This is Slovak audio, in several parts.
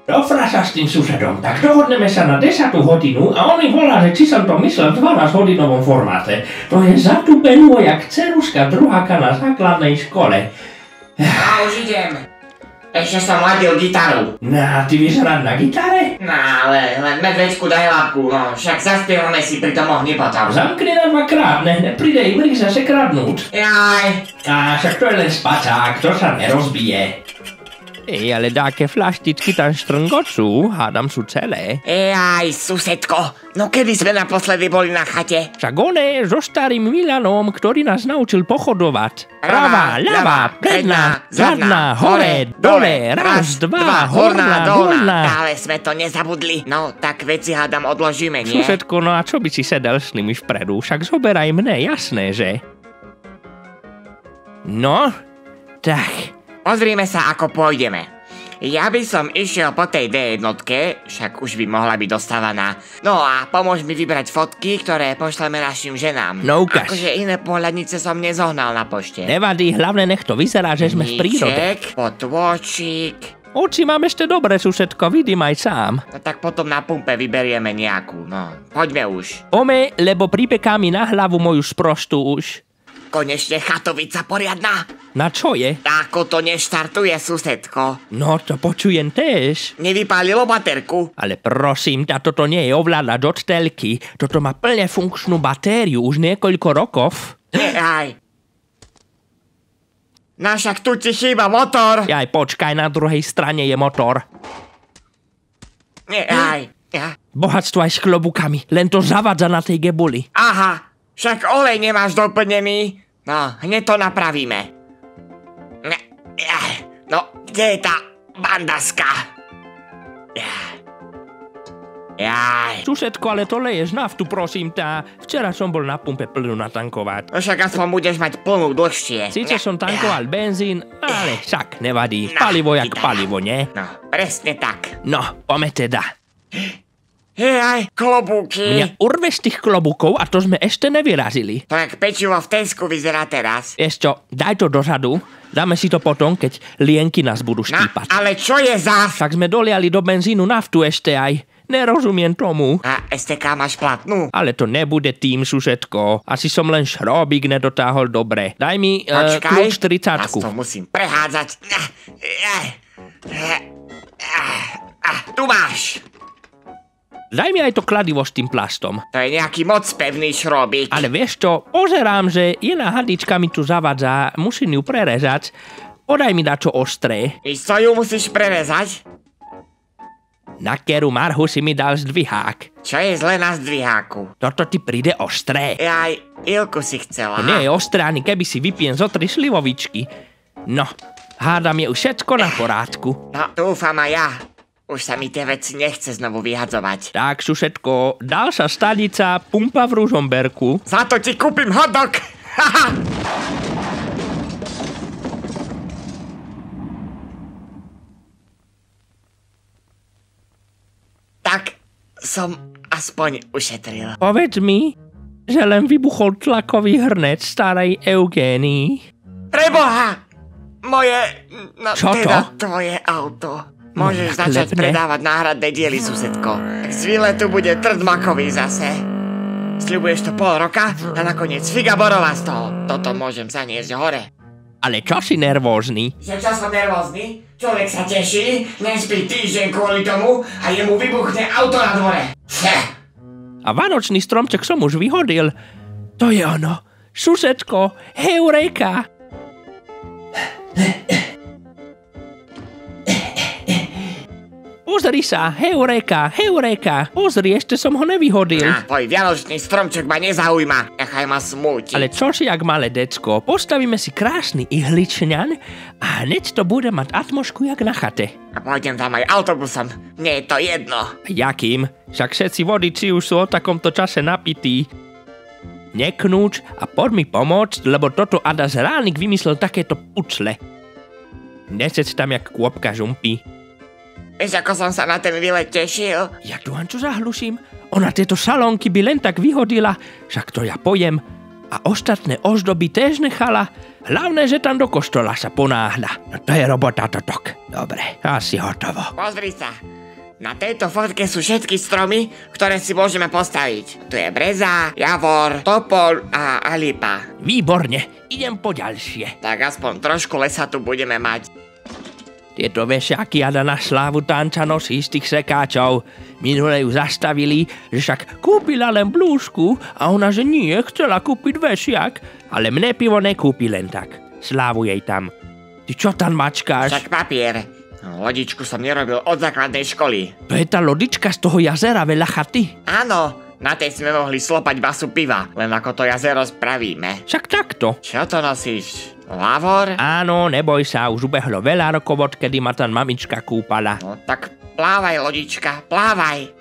Dofra sa s tým susedom, tak dohodneme sa na 10 hodinu a on mi volá, že či som to myslel v 12-hodinovom formáte. To je zatupenú jak ceruška druháka na základnej škole. Ja už idem. Ešte som ladil gitaru. No, ty vieš hrať na gitare? No, ale len medveďku daj labku, no však zaspievame si pri tom ohni potom. Zamkni na 2-krát, nepríde im zase kradnúť. Jaj. A však to je len spacák, to sa nerozbije. Ej, ale dáke flaštičky tam štrngočú, hádam sú celé. Jaj, susedko, no kedy sme naposledy boli na chate? Však one so starým Milanom, ktorý nás naučil pochodovať. Pravá, ľavá, predná, zadná, hore, dole, raz, dva, horná, dolná. Ale sme to nezabudli. No, tak veci hádam odložíme, nie? Susedko, no a čo by si sedel s nimi vpredu? Však zoberaj mne, jasné, že? No, tak... Pozrime sa, ako pôjdeme. Ja by som išiel po tej D1, však už by mohla byť dostávaná. No a pomôž mi vybrať fotky, ktoré pošleme našim ženám. No ukáž. Akože iné pohľadnice som nezohnal na pošte. Nevadí, hlavne nech to vyzerá, že sme v prírode. Níček, potôčik. Oči mám ešte dobre, susedko, vidím aj sám. No tak potom na pumpe vyberieme nejakú, no. Poďme už. Ome, lebo pripeká mi na hlavu moju sprostú už. Konečne chatovica poriadna. Na čo je? Ako to neštartuje, susedko. No to počujem tiež. Nevypálilo baterku. Ale prosím ťa, toto nie je ovládač od telky. Toto má plne funkčnú batériu už niekoľko rokov. Aj. No však tu ti chýba motor. Jaj, počkaj, na druhej strane je motor. Aj. Bohatstvo aj s klobúkami, len to zavadza na tej gebuli. Aha. Však olej nemáš doplnený. No, hneď to napravíme. No, kde je tá bandaska? Jaj. Susedko, ale to leješ naftu, prosím ťa. Včera som bol na pumpe plynu natankovať. No však aspoň budeš mať plnú dlhšie. Síce som tankoval benzín, ale však nevadí. Palivo jak palivo, nie? No, presne tak. No, poďme teda. Jaj, klobúky. Mňa urveš tých klobúkov a to sme ešte nevyrazili. To jak pečivo v Tesku vyzerá teraz. Vieš čo, daj to dozadu, dáme si to potom, keď lienky nás budú štípať. Ale čo je zas? Však sme doliali do benzínu naftu ešte aj. Nerozumiem tomu. A STK máš platnú? Ale to nebude tým, susedko. Asi som len šrobík nedotáhol dobre. Daj mi kľúč 30. Počkaj, to musím prehádzať. Tu máš. Daj mi aj to kladivo s tým plastom. To je nejaký moc pevný šrobík. Ale vieš čo, pozerám, že jedna hadička mi tu zavadza, musím ju prerezať. Podaj mi dačo ostré. Víš co, ju musíš prerezať? Na keru marhu si mi dal zdvihák. Čo je zle na zdviháku? Toto ti príde ostré. Jaj, Ilku si chcela. Nie je ostré, ani keby si vypiem zo 3 slivovičky. No, hádam je už všetko na porádku. No, dúfam aj ja. Už sa mi tie veci nechce znovu vyhadzovať. Tak, susedko, dal sa stanica pumpa v Ružomberku. Za to ti kúpim hotdog! Haha! Tak som aspoň ušetril. Povedz mi, že len vybuchol tlakový hrnec starej Eugénii. Preboha! Moje... No, čo teda to? Tvoje auto. Môžeš začať predávať náhradné diely, susedko. Z výletu bude trd makový zase. Sľubuješ to pol roka a nakoniec figa borová z toho. Toto môžem zaniesť hore. Ale čo si nervózny? Že čo som nervózny? Človek sa teší, nespí týždeň kvôli tomu a jemu vybuchne auto na dvore. A vánočný stromček som už vyhodil. To je ono. Susedko, heureka! Pozri sa, heureka, heureka. Pozri, ešte som ho nevyhodil. Tvoj vianočný stromček ma nezaujíma, nechaj ma smútiť. Ale čo si jak malé decko, postavíme si krásny ihličňan a hneď to bude mať atmošku jak na chate. A pôjdem tam aj autobusom, mne je to jedno. Jakým? Však všetci vodiči už sú o takomto čase napití. Neknúč a poď mi pomôcť, lebo toto Ada Zránik vymyslel takéto pucle. Nesec tam jak kôpka žumpy. Vieš, ako som sa na ten výlet tešil? Ja tu čo zahluším? Ona tieto salónky by len tak vyhodila, však to ja pojem. A ostatné ozdoby též nechala. Hlavné, že tam do kostola sa ponáhľa. No to je robota totok. Dobre, asi hotovo. Pozri sa, Na tejto fotke sú všetky stromy, ktoré si môžeme postaviť. Tu je breza, javor, topol a lipa. Výborne, idem po ďalšie. Tak aspoň trošku lesa tu budeme mať. Tieto vesiaky Ada na slávu tanca nosí z tých sekáčov. Minule ju zastavili, že však kúpila len blúžku a ona, že nie, chcela kúpiť vesiak, ale mne pivo nekúpi len tak. Slávu jej tam. Ty čo tam mačkáš? Však papier. Lodičku som nerobil od základnej školy. To je tá lodička z toho jazera veľa chaty? Áno, na tej sme mohli slopať basu piva, len ako to jazero spravíme. Však takto. Čo to nosíš? Lavor? Áno, neboj sa, už ubehlo veľa rokov, odkedy ma tam mamička kúpala. No tak plávaj, lodička, plávaj.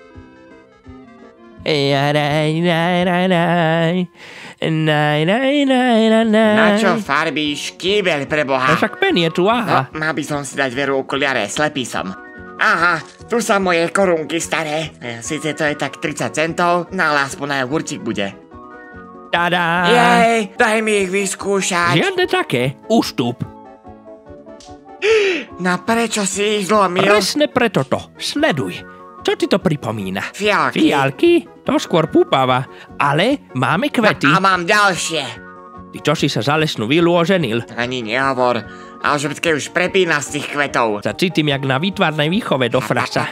Na čo farbíš kýbeľ pre Boha? Však pen je tu, aha. No, mal by som si dať veru okuliare, slepý som. Aha, tu sa moje korunky staré. Sice to je tak 30 centov, no ale aspoň aj hurčík bude. Tada! Jej, daj mi ich vyskúšať. Žiadne také, ústup. No prečo si ich zlomil? Presne preto to, sleduj. Čo ti to pripomína? Fialky. Fialky? To skôr púpava, ale máme kvety. A mám ďalšie. Ty čo si sa za lesnú vilu oženil? Ani nehovor, ale že už prepína z tých kvetov. Sa cítim jak na výtvarnej výchove do frasa.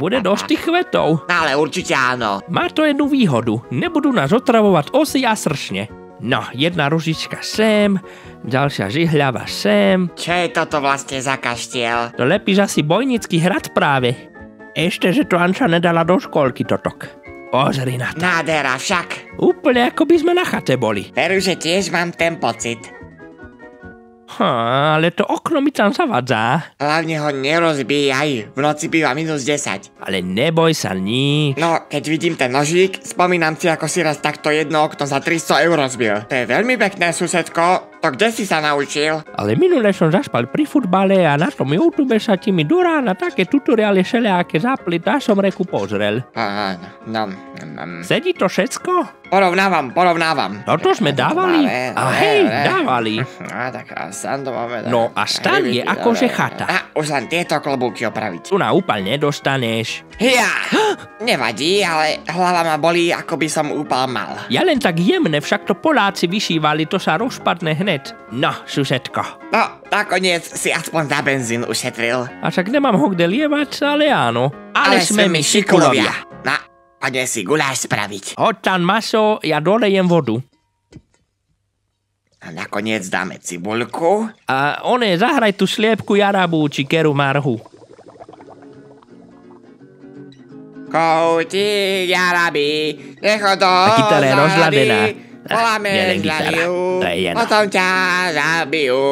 Bude dosť tých kvetov. Ale určite áno. Má to jednu výhodu. Nebudú nás otravovať osy a sršne. No, jedna ružička sem, ďalšia žihľava sem. Čo je toto vlastne za kaštiel? To lepíš asi Bojnický hrad práve. Ešte, že to Anča nedala do školky totok. Pozri na to. Nádhera však. Úplne ako by sme na chate boli. Veru, že tiež mám ten pocit. Ale to okno mi tam zavadzá. Hlavne ho nerozbíjaj, v noci býva -10. Ale neboj sa nič. No, keď vidím ten nožík, spomínam si, ako si raz takto jedno okno za 300 eur rozbil. To je veľmi pekné, susedko. To kde si sa naučil? Ale minule som zaspal pri futbale a na tom YouTube sa ti mi do rána také tutoriály všelijaké zapli, tá som reku pozrel. Sedí to všetko? Porovnávam. Toto sme dávali? A hej, dávali. Tak a sam to máme. No a stan je akože chata. A už len tieto klobúky opraviť. Tu na úplne nedostaneš. Ja! Nevadí, ale hlava ma bolí, ako by som úpal mal. Ja len tak jemne, však to Poláci vyšívali, to sa rozpadne hneď. No, susedko. No, nakoniec si aspoň za benzín ušetril. A však nemám ho kde lievať, ale áno. Ale sme my šikulovia. No, poďme si guláš spraviť. Hoď tam maso, ja dolejem vodu. A nakoniec dáme cibuľku. A zahraj tú sliepku jarabu, či keru marhu. Kouti jarabi, nechodo A kytara je rozladená. voláme Nielen kytara, zľadiu, to je jedno. potom ťa zabijú.